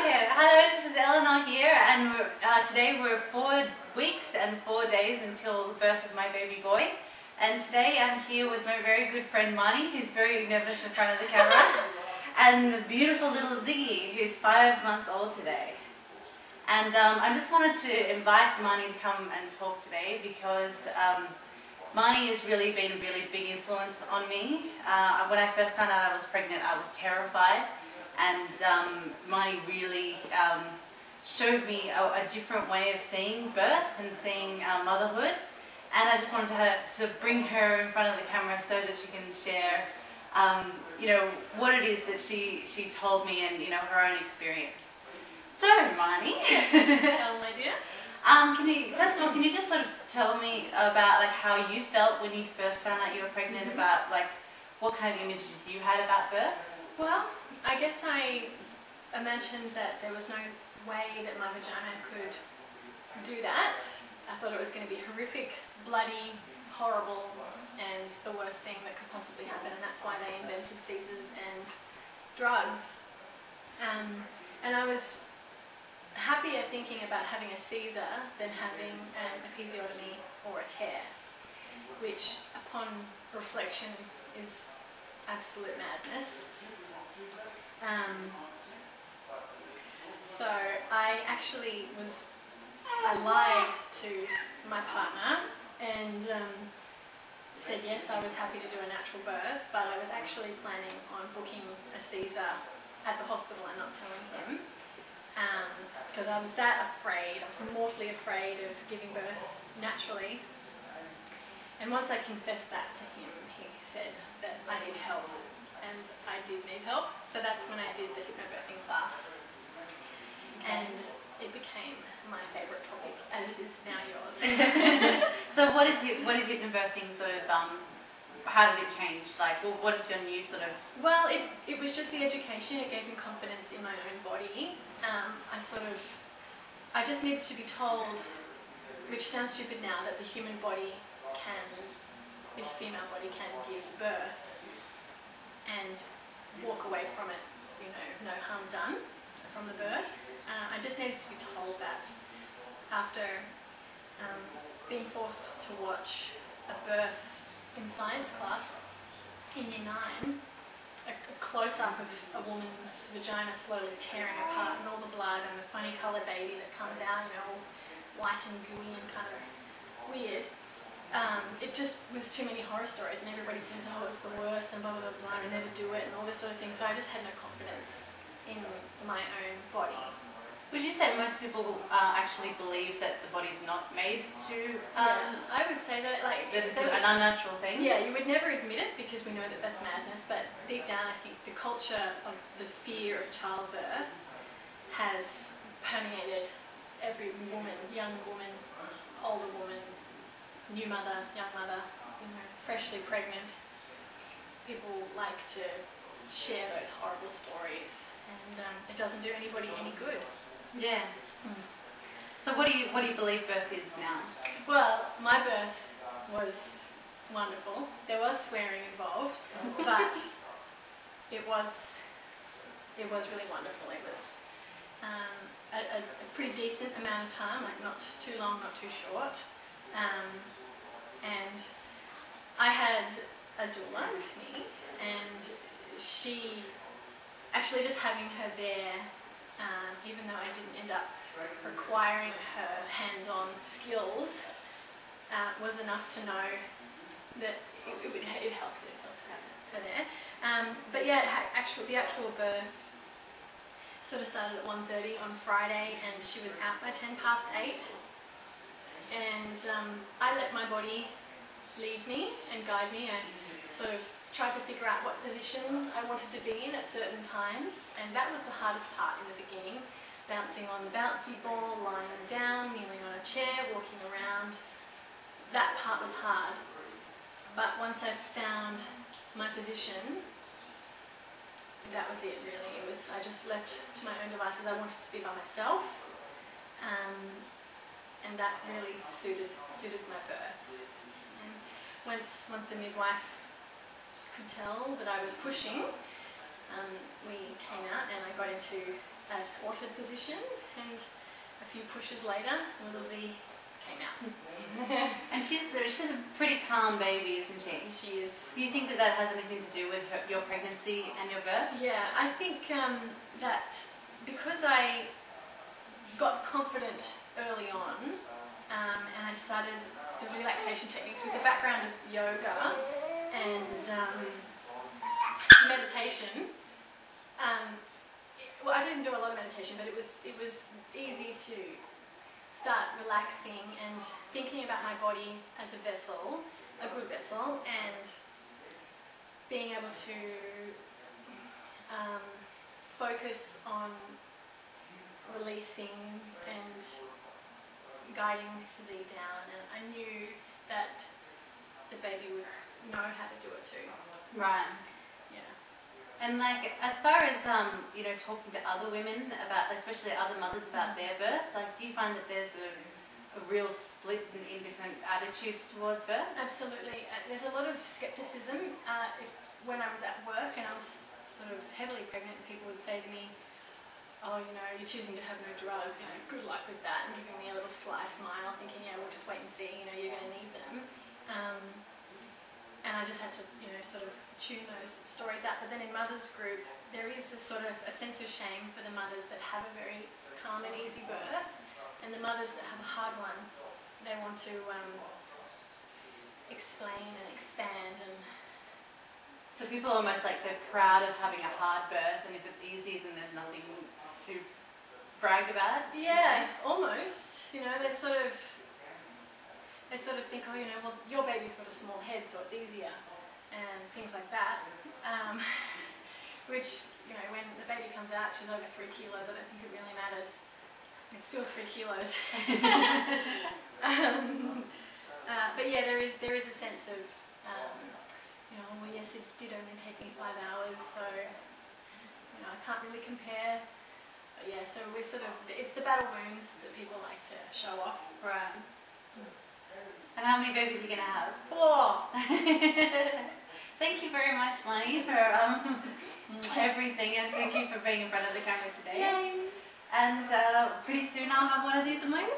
Okay, hello, this is Eleanor here, and today we're 4 weeks and 4 days until the birth of my baby boy. And today I'm here with my very good friend Marnie, who's very nervous in front of the camera, and the beautiful little Ziggy, who's 5 months old today. And I just wanted to invite Marnie to come and talk today because Marnie has really been a really big influence on me. When I first found out I was pregnant, I was terrified. And Marnie really showed me a different way of seeing birth and seeing motherhood. And I just wanted to bring her in front of the camera so that she can share, what it is that she told me and, her own experience. So, Marnie. Yes, hello, my dear. First of all, can you just sort of tell me about how you felt when you first found out you were pregnant, about what kind of images you had about birth? Well, I guess I imagined that there was no way that my vagina could do that. I thought it was going to be horrific, bloody, horrible, and the worst thing that could possibly happen, and that's why they invented Caesars and drugs. And I was happier thinking about having a Caesar than having an episiotomy or a tear, which upon reflection is absolute madness. So I lied to my partner and said yes, I was happy to do a natural birth, but I was actually planning on booking a Caesar at the hospital and not telling him, because I was that afraid. I was mortally afraid of giving birth naturally. And once I confessed that to him, he said that I need help. And I did need help, so that's when I did the hypnobirthing class. And it became my favourite topic, as it is now yours. So what did hypnobirthing sort of, how did it change? What is your new sort of... Well, it was just the education. It gave me confidence in my own body. I just needed to be told, which sounds stupid now, that the human body the female body can give birth and walk away from it, no harm done from the birth. I just needed to be told that after being forced to watch a birth in science class in Year 9, a close-up of a woman's vagina slowly tearing apart and all the blood and the funny coloured baby that comes out, all white and gooey and kind of weird. It just was too many horror stories, and everybody says, oh, it's the worst and blah, blah, blah, blah, I never do it and all this sort of thing. So I just had no confidence in my own body. Would you say most people actually believe that the body's not made to... Yeah, I would say that that it's an unnatural thing? Yeah, you would never admit it because we know that that's madness, but deep down I think the culture of the fear of childbirth has permeated every woman, young woman, older woman, new mother, young mother, freshly pregnant. People like to share those horrible stories, and it doesn't do anybody any good. Yeah. So what do you believe birth is now? Well, my birth was wonderful. There was swearing involved, but it was really wonderful. It was a pretty decent amount of time, not too long, not too short. And I had a doula with me, and she, actually just having her there, even though I didn't end up requiring her hands-on skills, was enough to know that it helped to have her there. But yeah, the actual birth sort of started at 1:30 on Friday, and she was out by 8:10. And I let my body lead me and guide me. I sort of tried to figure out what position I wanted to be in at certain times, and that was the hardest part in the beginning. Bouncing on the bouncy ball, lying down, kneeling on a chair, walking around. That part was hard. But once I found my position, that was it really. I just left to my own devices. I wanted to be by myself. And that really suited my birth. And once the midwife could tell that I was pushing, we came out and I got into a squatted position, and a few pushes later, little Z came out. And she's a pretty calm baby, isn't she? She is. Do you think that has anything to do with your pregnancy and your birth? Yeah, I think that because I got confident early on, and I started the relaxation techniques with the background of yoga and meditation. Well, I didn't do a lot of meditation, but it was easy to start relaxing and thinking about my body as a vessel, a good vessel, and being able to focus on releasing and guiding Z down. And I knew that the baby would know how to do it too. Right. Yeah. And like, as far as you know, talking to other women about, especially other mothers about their birth, like, do you find that there's a real split in different attitudes towards birth? Absolutely. There's a lot of skepticism. When I was at work and I was sort of heavily pregnant, people would say to me, "Oh, you know, you're choosing to have no drugs. You know, good luck with that," and giving me a little sly smile, thinking, "Yeah, we'll just wait and see. You know, you're going to need them." And I just had to, you know, sort of tune those stories out. But then in mothers group, there is a sort of a sense of shame for the mothers that have a very calm and easy birth, and the mothers that have a hard one, they want to explain and expand. And so people are almost like they're proud of having a hard birth, and if it's easy, then there's nothing to brag about. yeah, almost. You know, they sort of think, "Oh, you know, well, your baby's got a small head, so it's easier," and things like that. Which, you know, when the baby comes out, she's over 3 kilos. I don't think it really matters. It's still 3 kilos. But yeah, there is a sense of, you know, well, yes, it did only take me 5 hours, so, you know, I can't really compare. But yeah, so we're sort of, it's the battle wounds that people like to show off. Right. And how many babies are you going to have? 4! Thank you very much, Money, for everything, and thank you for being in front of the camera today. Yay! And pretty soon I'll have one of these in my room.